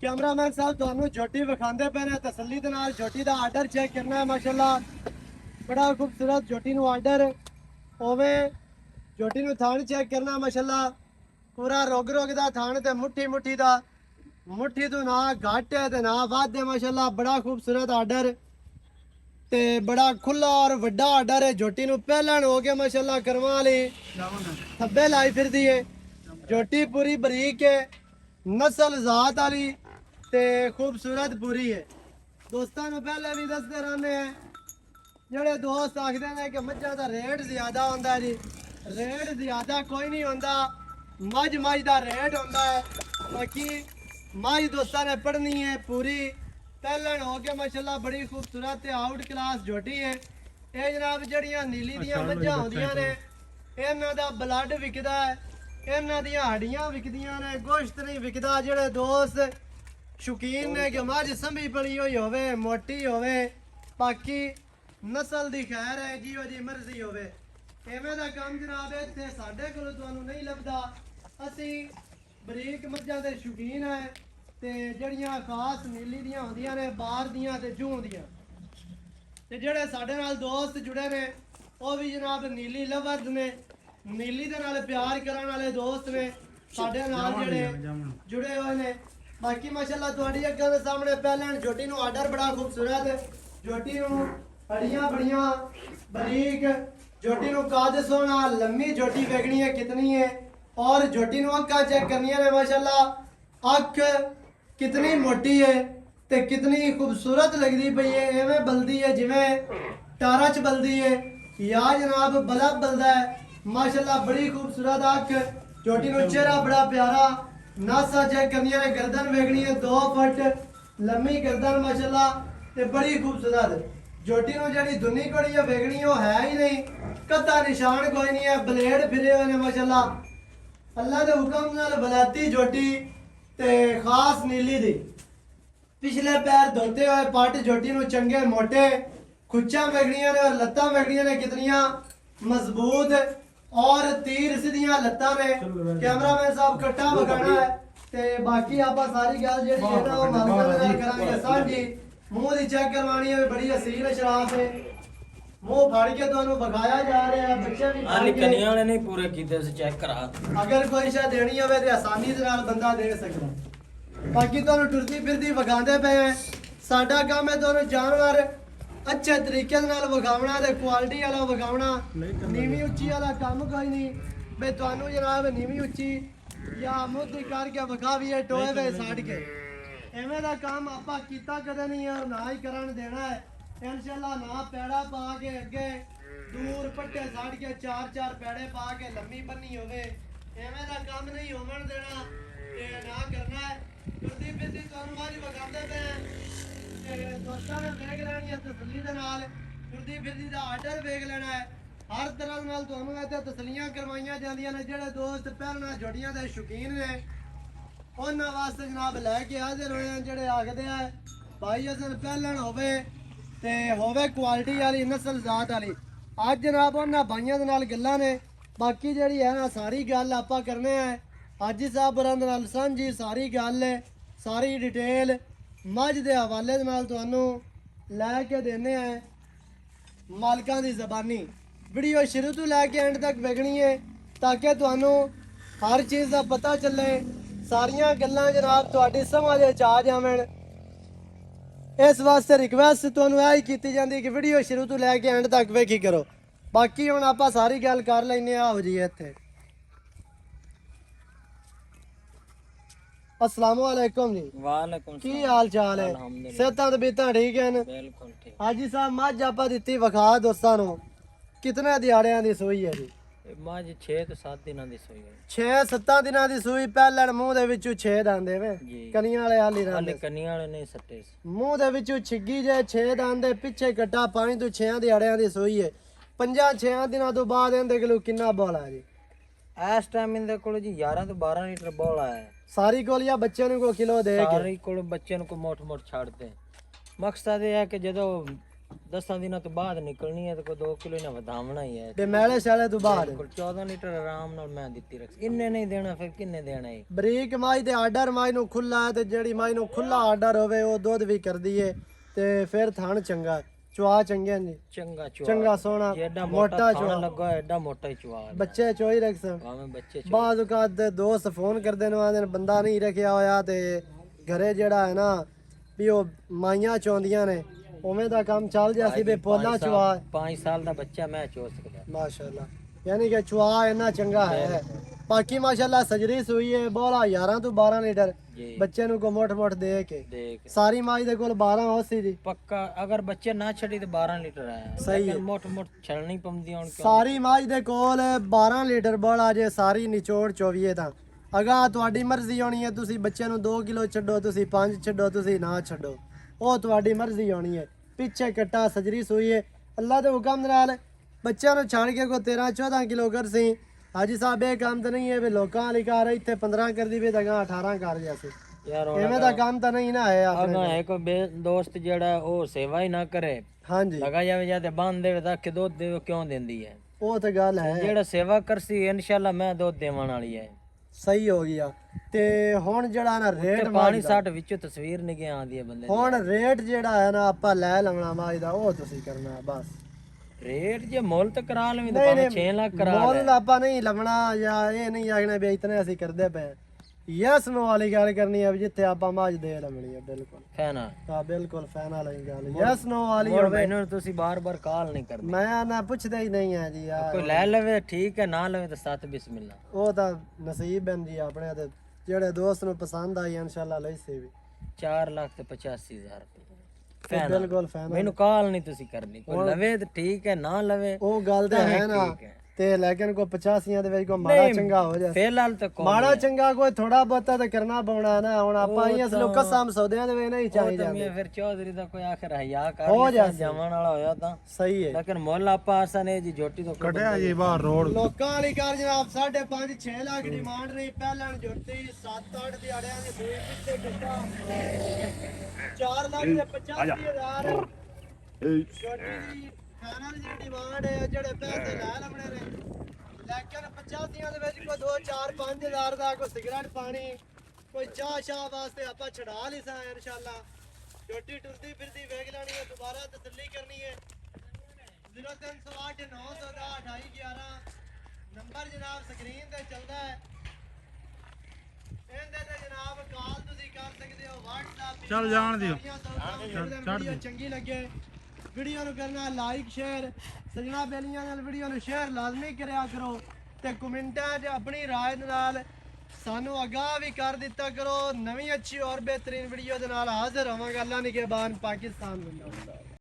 Cameraman साहब ਤੁਹਾਨੂੰ ਝੋਟੀ ਵਿਖਾਉਂਦੇ ਪਏ ਨੇ ਤਸੱਲੀ ਦੇ ਨਾਲ ਝੋਟੀ ਦਾ ਆਰਡਰ ਚੈੱਕ ਕਰਨਾ ਹੈ ਮਾਸ਼ਾਅੱਲਾ ਬੜਾ ਖੂਬਸੂਰਤ ਝੋਟੀ ਨੂੰ ਆਰਡਰ ਹੋਵੇ ਝੋਟੀ ਨੂੰ ਥਾਣ ਚੈੱਕ ਕਰਨਾ ਮਾਸ਼ਾਅੱਲਾ ਪੂਰਾ ਰੋਗ ਦਾ ਥਾਣ ਤੇ ਮੁੱਠੀ ਦਾ ਮੁੱਠੀ ਤੋਂ ਨਾ ਘੱਟ ਹੈ ਤੇ ਨਾ ਵੱਧ ਹੈ ਮਾਸ਼ਾਅੱਲਾ ਬੜਾ ਖੂਬਸੂਰਤ ਆਰਡਰ ਤੇ ਬੜਾ ਖੁੱਲਾ ਔਰ ਵੱਡਾ ਆਰਡਰ ਹੈ ਝੋਟੀ ਨੂੰ ਪਹਿਲਾਂ ਹੋ ਗਿਆ ਮਾਸ਼ਾਅੱਲਾ ਕਰਵਾ ਲਈ ਥੱਬੇ ਲਾਈ ਫਿਰਦੀ ਹੈ ਝੋਟੀ ਪੂਰੀ ਬਰੀਕ ਹੈ नस्ल जात वाली ते खूबसूरत पूरी है दोस्तों पहले भी दसते रहने हैं जेडे दोस्त आखते हैं कि मझां दा रेट ज्यादा होंदा है जी रेट ज्यादा कोई नहीं होंदा मझ दा रेट होंदा है बाकी मझ दोस्तों ने पढ़नी है पूरी पहलन हो के माशाल्लाह बड़ी खूबसूरत ते आउट क्लास झोटी है ये जनाब जड़ियां नीली दियां मझां होंदियां ने इन्हां दा ब्लड विकदा है ਇਹਨਾਂ ਦੀਆਂ ਹੱਡੀਆਂ ਵਿਕਦੀਆਂ ਨੇ ਗੋਸ਼ਤ ਨਹੀਂ ਵਿਕਦਾ ਜਿਹੜੇ ਦੋਸਤ ਸ਼ੌਕੀਨ ਨੇ ਕਿ ਮੱਝ ਸੰਭੀ ਪਲੀ ਹੋਈ ਹੋਵੇ ਮੋਟੀ ਹੋਵੇ ਬਾਕੀ ਨਸਲ ਦੀ ਖੈਰ ਹੈ ਜਿਹੋ ਜੀ ਮਰਜ਼ੀ ਹੋਵੇ ਐਵੇਂ ਦਾ ਕੰਮ ਜਨਾਬ ਇੱਥੇ ਸਾਡੇ ਕੋਲ ਤੁਹਾਨੂੰ ਨਹੀਂ ਲੱਭਦਾ ਅਸੀਂ ਬਰੀਕ ਮੱਝਾਂ ਦੇ ਸ਼ੌਕੀਨ ਹੈ ਤੇ ਜਿਹੜੀਆਂ ਖਾਸ ਨੀਲੀ ਦੀਆਂ ਹੁੰਦੀਆਂ ਨੇ ਬਾਹਰ ਦੀਆਂ ਤੇ ਜੂੰ ਦੀਆਂ ਤੇ ਜਿਹੜੇ ਸਾਡੇ ਨਾਲ ਦੋਸਤ ਜੁੜੇ ਨੇ ਉਹ ਵੀ ਜਨਾਬ ਨੀਲੀ ਲਵਰਜ਼ ਨੇ नीली दे नाल प्यार करने वाले दोस्त ने साडे नाल जेड़े जुड़े हुए ने बाकी माशाल्लाह तुहाडी अग्गां दे सामने पहले झोटी नु आर्डर बड़ा खूबसूरत झोटी नु हड्डियां बड़ियां बारीक झोटी नु काद सोना लंबी झोटी वेखनी है कितनी है और झोटी नु अक्खां चेक करनियां ने माशाल्लाह अख कितनी मोटी है ते कितनी खूबसूरत लगदी पई है एवें बलदी है जिवें टारा च बलदी है या जनाब बल्ब बलदा है माशाल्लाह बड़ी खूबसूरत आंख झोटी नु चेहरा बड़ा प्यारा नासा चेक करनी है गर्दन वेखनी है 2 फुट लंबी गर्दन माशाल्लाह ते बड़ी खूबसूरत झोटी नु जेडी दुनी कोड़ी है वेखनी है ही नहीं कदा निशान कोई नहीं है ब्लेड फिरे हुए ने माशाल्लाह अल्लाह दे हुक्म नाल बलाती झोटी ते खास नीली दी पिछले पैर धोते हुए पट झोटी नु चंगे मोटे खुच्चा वेखनियां ने और लत्तां वेखनियां ने कितनियां मजबूत और तीर सीधियां लत्तां ने कैमरामैन साहब कट्टा बगाना है ते बाकी आपा सारी गल जेडी है ना वो मालकां दे नाल करांगे साडी मुंह दी चेक करवानी है बड़ी हसीन शराफ है मुंह फाड़ के ਤੁਹਾਨੂੰ ਬਗਾਇਆ ਜਾ ਰਿਹਾ ਹੈ ਬੱਚੇ ਵੀ ਆਹ ਨਿਕਨੀਆਂ ਵਾਲੇ ਨਹੀਂ ਪੂਰੇ ਕੀਤੇ ਸੀ ਚੈੱਕ ਕਰਾ ਅਗਰ ਕੋਈ ਸ਼ੈ ਦੇਣੀ ਹੋਵੇ ਤੇ ਆਸਾਨੀ ਦੇ ਨਾਲ ਬੰਦਾ ਦੇ ਸਕਦਾ ਬਾਕੀ ਤੁਹਾਨੂੰ ਟੁਰਦੀ ਫਿਰਦੀ ਵਗਾਉਂਦੇ ਪਏ ਸਾਡਾ ਕੰਮ ਹੈ ਤੁਹਾਨੂੰ ਜਾਨਵਰ अच्छे तरीके नाल वगावना ते क्वालिटी वाला वगावना नीवी उच्ची वाला काम कोई नहीं बे तुहानू जनाब नीवी उच्ची या मुद्दी करके वगावीए टोए वे साड़ के एवें दा काम आपा कीता कदे नहीं है ना ही करन देना है इंशाल्लाह ना पैड़ा पा के अगे दूर पट्टे साड़ के 4 पैड़े पा के लम्मी बन्नी होवे एवें दा काम नहीं होवन देना ते ना करना है तुरदी फिरदी तुहानू आज वगांदे पे दोस्तों ने वेख लेनी है तसल्ली दे नाल तुरदी फिरदी दा आर्डर वेख लेना है हर तरह नाल तुहानू इत्थे तसल्लियां करवाईयां जांदियां ने जेड़े दोस्त पहलना झोटियां दे शौकीन ने उन्हां वास्ते जनाब लैके हाजिर होए हैं जेड़े आखदे आ भाई असन पहलन होवे ते होवे क्वालिटी वाली नस्ल जात वाली अज जनाब उन्हां भाइयां दे नाल गल्लां ने बाकी जेड़ी है ना सारी गल आपां करने हैं हाजी साहब बरां दे नाल सांझी सारी गल सारी डिटेल मझ के हवाले तुहानू लैके देने हैं मालकां दी ज़बानी वीडियो शुरू तो लैके एंड तक वेखनी है ताकि तुहानू हर चीज़ का पता चले सारियां गल्लां जनाब तुहाडी समझ आ जावन इस वास्ते रिक्वेस्ट तुहानू यही कीती जांदी कि वीडियो शुरू तो लैके एंड तक वेखी करो बाकी हुण आपां सारी गल कर लैने आओ जी इत्थे अस्सलाम वालेकुम जी वालेकुम की हाल चाल है सेहतां तबीयतां ठीक हैं बिल्कुल ठीक हाजी साहब मझ आपा दित्ती विखा दोस्तां नूं कितने दिहाड़ियां दी सूई है जी मझ 6 ਤੋਂ 7 ਦਿਨਾਂ ਦੀ ਸੂਈ ਹੈ 6-7 ਦਿਨਾਂ ਦੀ ਸੂਈ ਪਹਿਲਣ ਮੂੰਹ ਦੇ ਵਿੱਚੋਂ 6 ਦੰਦ ਵੇ ਕਨੀਆਂ ਵਾਲੇ ਹਾਲੀ ਹਾਲੇ ਰਹਿੰਦੇ ਕੰਨੀਆਂ ਵਾਲੇ ਨਹੀਂ ਸੱਟੇ ਮੂੰਹ ਦੇ ਵਿੱਚੋਂ ਛਿੱਗੀ ਜੇ 6 ਦੰਦ ਦੇ ਪਿੱਛੇ ਕੱਟਾ 5 ਤੋਂ 6 ਦਿਹਾੜਿਆਂ ਦੀ ਸੂਈ ਹੈ 5-6 ਦਿਨਾਂ ਤੋਂ ਬਾਅਦ ਇਹਦੇ ਕੋਲ ਕਿੰਨਾ ਬੋਲ ਆ ਜੀ ਇਸ ਟਾਈਮ ਇਹਦੇ ਕੋਲ ਜੀ 11 ਤੋਂ 12 ਲੀਟਰ ਬੋਲ ਆਇਆ ਸਾਰੀ ਕੋਲ ਜਾਂ ਬੱਚੇ ਨੂੰ ਕੋ ਕਿਲੋ ਦੇ ਕੇ ਸਾਰੀ ਕੋਲ ਬੱਚੇ ਨੂੰ ਕੋ ਮੋਟ ਛੱਡਦੇ ਮਕਸਦ ਇਹ ਹੈ ਕਿ ਜਦੋਂ 10 ਦਿਨਾਂ ਤੋਂ ਬਾਅਦ ਨਿਕਲਣੀ ਹੈ ਤੇ ਕੋਈ 2 ਕਿਲੋ ਨਾ ਵਧਾਵਣਾ ਹੀ ਹੈ ਤੇ ਮੈਲੇ ਸ਼ਾਲੇ ਤੋਂ ਬਾਅਦ ਬਿਲਕੁਲ 14 ਲੀਟਰ ਆਰਾਮ ਨਾਲ ਮੈਂ ਦਿੱਤੀ ਰੱਖ ਇੰਨੇ ਨਹੀਂ ਦੇਣਾ ਫਿਰ ਕਿੰਨੇ ਦੇਣਾ ਹੈ ਬਰੀਕ ਮਾਈ ਦੇ ਆਰਡਰ ਮਾਈ ਨੂੰ ਖੁੱਲਾ ਹੈ ਤੇ ਜਿਹੜੀ ਮਾਈ ਨੂੰ ਖੁੱਲਾ ਆਰਡਰ ਹੋਵੇ ਉਹ ਦੁੱਧ ਵੀ ਕਰਦੀ ਏ ਤੇ ਫਿਰ ਥਣ ਚੰਗਾ ਚੁਆ ਚੰਗੇ ਨੇ ਚੰਗਾ ਚੁਆ ਚੰਗਾ ਸੋਹਣਾ ਐਡਾ ਮੋਟਾ ਮੋਟਾ ਚੁਆ ਲੱਗਾ ਐਡਾ ਮੋਟਾ ਹੀ ਚੁਆ ਹੈ। ਬੱਚੇ ਚੋਈ ਰੱਖ ਸਨ ਭਾਵੇਂ ਬੱਚੇ ਬਾਜ਼ ਔਕਾਤ ਦੇ ਦੋਸਤ ਫੋਨ ਕਰਦੇ ਨੇ ਆਂਦੇ ਨੇ ਬੰਦਾ ਨਹੀਂ ਰੱਖਿਆ ਹੋਇਆ ਤੇ ਘਰੇ ਜਿਹੜਾ ਹੈ ਨਾ ਵੀ ਉਹ ਮਾਈਆਂ ਚਾਹੁੰਦੀਆਂ ਨੇ ਉਵੇਂ ਦਾ ਕੰਮ ਚੱਲ ਜਾ ਸੀ ਵੀ ਪੋਲਾ ਚੁਆ 5 ਸਾਲ ਦਾ ਬੱਚਾ ਮੈਂ ਚੋ ਸਕਦਾ ਮਾਸ਼ਾਅੱਲਾ ਯਾਨੀ ਕਿ ਚੁਆ ਇੰਨਾ ਚੰਗਾ ਹੈ ਬਾਕੀ ਮਾਸ਼ਾਅੱਲਾ ਸਜਰੀ ਸੂਈ ਹੈ ਬੋਲਾ 11 ਤੋਂ 12 ਲੀਟਰ ਜੀ ਬੱਚੇ ਨੂੰ ਕੋ ਮੋਟ ਦੇ ਕੇ ਦੇਖ ਸਾਰੀ ਮਾਈ ਦੇ ਕੋਲ 12 ਹੋਸੀ ਜੀ ਪੱਕਾ ਅਗਰ ਬੱਚੇ ਨਾ ਛੱਡੀ ਤੇ 12 ਲੀਟਰ ਆਇਆ ਸਹੀ ਹੈ ਮੋਟ ਛੜਨੀ ਪੰਦੀ ਹੁਣ ਕਿਉਂ ਸਾਰੀ ਮਾਈ ਦੇ ਕੋਲ 12 ਲੀਟਰ ਬੋਲਾ ਜੇ ਸਾਰੀ ਨਿਚੋੜ 24 ਤਾਂ ਅਗਾ ਤੁਹਾਡੀ ਮਰਜ਼ੀ ਹੋਣੀ ਹੈ ਤੁਸੀਂ ਬੱਚੇ ਨੂੰ 2 ਕਿਲੋ ਛੱਡੋ ਤੁਸੀਂ 5 ਛੱਡੋ ਤੁਸੀਂ ਨਾ ਛੱਡੋ ਉਹ ਤੁਹਾਡੀ ਮਰਜ਼ੀ ਹੋਣੀ ਹੈ ਪਿੱਛੇ ਕੱਟਾ ਸਜਰੀ ਸੂਈ ਹੈ ਅੱਲਾ ਦੇ ਹੁਕਮ ਨਾਲ ਬੱਚਿਆਂ ਨੂੰ ਛੱਡ ਕੇ ਕੋ 13 14 ਕਿਲੋ ਕਰ ਸੀ ਹਾਜੀ ਸਾਹਿਬ ਇਹ ਕੰਮ ਤਾਂ ਨਹੀਂ ਹੈ ਵੀ ਲੋਕਾਂ ਵਾਲੀ ਕਾਰ ਇੱਥੇ 15 ਕਰਦੀ ਵੀ ਤਾਂ 18 ਕਰ ਜਾਸੀ ਯਾਰ ਐਵੇਂ ਦਾ ਕੰਮ ਤਾਂ ਨਹੀਂ ਨਾ ਹੈ ਆਪਣੇ ਅਗਾ ਹੈ ਕੋਈ ਦੋਸਤ ਜਿਹੜਾ ਉਹ ਸੇਵਾ ਹੀ ਨਾ ਕਰੇ ਹਾਂਜੀ ਲਗਾ ਜਾਵੇ ਜਾਂ ਤੇ ਬੰਦ ਦੇਵੇ ਤਾਂ ਕਿ ਦੁੱਧ ਦੇਵੇ ਕਿਉਂ ਦਿੰਦੀ ਹੈ ਉਹ ਤਾਂ ਗੱਲ ਹੈ ਜਿਹੜਾ ਸੇਵਾ ਕਰਸੀ ਇਨਸ਼ਾਅੱਲਾ ਮੈਂ ਦੁੱਧ ਦੇਵਣ ਵਾਲੀ ਹੈ ਸਹੀ ਹੋ ਗਿਆ ਤੇ ਹੁਣ ਜਿਹੜਾ ਨਾ ਰੇਟ ਪਾਣੀ 60 ਵਿੱਚੋਂ ਤਸਵੀਰ ਨਹੀਂ ਗਿਆ ਆਂਦੀ ਹੈ ਬੰਦੇ ਦੀ ਹੁਣ ਰੇਟ ਜਿਹੜਾ ਹੈ ਨਾ ਆਪਾਂ ਲੈ ਲੈਣਾ ਮਾਈ ਦਾ ਉਹ ਤੁਸੀਂ ਕਰਨਾ ਹੈ ਬਸ ਰੇਟ ਜੇ ਮੁੱਲ ਤੇ ਕਰਾ ਲਵੇਂ ਤਾਂ ਭਾਵੇਂ 6 ਲੱਖ ਕਰਾ ਲੈ ਮੁੱਲ ਆਪਾਂ ਨਹੀਂ ਲਵਣਾ ਜਾਂ ਇਹ ਨਹੀਂ ਆਖਣਾ ਵੀ ਇਤਨੇ ਅਸੀਂ ਕਰਦੇ ਪਏ ਯਸ ਨੋ ਵਾਲੀ ਗੱਲ ਕਰਨੀ ਹੈ ਵੀ ਜਿੱਥੇ ਆਪਾਂ ਮੱਝ ਦੇ ਲਵਣੀ ਹੈ ਬਿਲਕੁਲ ਫੈਨਾ ਹਾਂ ਬਿਲਕੁਲ ਫੈਨ ਵਾਲੀ ਗੱਲ ਯਸ ਨੋ ਵਾਲੀ ਹੋਰ ਮੈਨੂੰ ਤੁਸੀਂ ਬਾਰ-ਬਾਰ ਕਾਲ ਨਹੀਂ ਕਰਦੇ ਮੈਂ ਨਾ ਪੁੱਛਦਾ ਹੀ ਨਹੀਂ ਹੈ ਜੀ ਯਾਰ ਕੋਈ ਲੈ ਲਵੇ ਠੀਕ ਹੈ ਨਾ ਲਵੇ ਤਾਂ ਸਤ ਬਿਸਮਿਲ੍ਲਾ ਉਹ ਤਾਂ ਨਸੀਬ ਹੈ ਜੀ ਆਪਣੇ ਤੇ ਜਿਹੜੇ ਦੋਸਤ ਨੂੰ ਪਸੰਦ ਆਈ ਇਨਸ਼ਾਅੱਲਾ ਲਈ ਸੀ ਵੀ 4,85,000 ਰੁਪਏ ਬਿਲਕੁਲ ਫੈਨ ਮੈਨੂੰ ਕਾਲ ਨਹੀਂ ਤੁਸੀਂ ਕਰਨੀ ਕੋਈ ਲਵੇ ਤਾਂ ਠੀਕ ਹੈ ਨਾ ਲਵੇ ਉਹ ਗੱਲ ਤਾਂ ਹੈ ਨਾ ਠੀਕ ਹੈ ਤੇ ਲੇਕਿਨ ਕੋਈ 85 ਦੇ ਵਿੱਚ ਕੋਈ ਮਾੜਾ ਚੰਗਾ ਹੋ ਜਾ ਫਿਲਹਾਲ ਤਾਂ ਕੋਈ ਮਾੜਾ ਚੰਗਾ ਕੋਈ ਥੋੜਾ ਬਹੁਤਾ ਤਾਂ ਕਰਨਾ ਪਾਉਣਾ ਨਾ ਹੁਣ ਆਪਾਂ ਹੀ ਇਸ ਲੋਕਾਂ ਸਾਹਮ ਸੌਦਿਆਂ ਦੇ ਵੇ ਨਹੀਂ ਚਾਹੀਦਾ ਤਾਂ ਫਿਰ ਚੌਧਰੀ ਦਾ ਕੋਈ ਆਖਰ ਹਯਾ ਕਰ ਲਿਆ ਜਾਵਣ ਵਾਲਾ ਹੋਇਆ ਤਾਂ ਸਹੀ ਹੈ ਲੇਕਿਨ ਮੁੱਲ ਆਪਾਂ ਆਸਾਂ ਨੇ ਜੀ ਜੋਟੀ ਤੋਂ ਕੱਢਿਆ ਜੀ ਬਾਹਰ ਰੋਡ ਲੋਕਾਂ ਵਾਲੀ ਕਾਰ ਜਨਾਬ 5.5 6 ਲੱਖ ਡਿਮਾਂਡ ਰਹੀ ਪਹਿਲਾਂ ਜੁੱਤੀ 7-8 ਦਿਹਾੜਿਆਂ ਦੀ ਸੂਈ ਪਿੱਛੇ ਕੱਟਾ 4 ਲੱਖ ਤੇ 85,000 ਜੋਟੀ ਦੀ ਫਾਈਨਲ ਜਿਹੜੀ ਡਿਮਾਂਡ ਹੈ ਜਿਹੜੇ ਪੈਸੇ ਲੈ ਲਵਣੇ ਨੇ ਲੇਕਿਨ 85 ਦੇ ਵਿੱਚ ਕੋਈ 2-4-5,000 ਦਾ ਕੋਈ ਸਿਗਰਟ ਪਾਣੀ ਕੋਈ ਚਾਹ ਵਾਸਤੇ ਆਪਾਂ ਛਡਾ ਲਈ ਸਾਂ ਇਨਸ਼ਾਅੱਲਾ ਜੋਟੀ ਟੁਰਦੀ ਫਿਰਦੀ ਵੇਖ ਲੈਣੀ ਹੈ ਦੁਬਾਰਾ ਤਸੱਲੀ ਕਰਨੀ ਹੈ 0308 910 2811 ਨੰਬਰ ਜਨਾਬ ਸਕਰੀਨ ਤੇ ਚੱਲਦਾ ਹੈ ਇਹਦੇ ਤੇ ਜਨਾਬ ਕਾਲ ਤੁਸੀਂ ਕਰ ਸਕਦੇ ਹੋ WhatsApp ਚੱਲ ਜਾਣ ਦਿਓ ਵੀਡੀਓ ਚੰਗੀ ਲੱਗੇ ਵੀਡੀਓ ਨੂੰ ਕਰਨਾ ਲਾਈਕ ਸ਼ੇਅਰ ਸਜਣਾ ਬੇਲੀਆਂ ਨਾਲ ਵੀਡੀਓ ਨੂੰ ਸ਼ੇਅਰ ਲਾਜ਼ਮੀ ਕਰਿਆ ਕਰੋ ਤੇ ਕਮੈਂਟਾਂ 'ਚ ਆਪਣੀ ਰਾਏ ਦੇ ਨਾਲ ਸਾਨੂੰ ਅਗਾਹ ਵੀ ਕਰ ਦਿੱਤਾ ਕਰੋ ਨਵੀਂ ਅੱਛੀ ਔਰ ਬਿਹਤਰੀਨ ਵੀਡੀਓ ਦੇ ਨਾਲ ਹਾਜ਼ਰ ਹੋਵਾਂਗੇ ਅੱਲਾ ਨਿਗਹਿਬਾਨ ਪਾਕਿਸਤਾਨ ਜ਼ਿੰਦਾਬਾਦ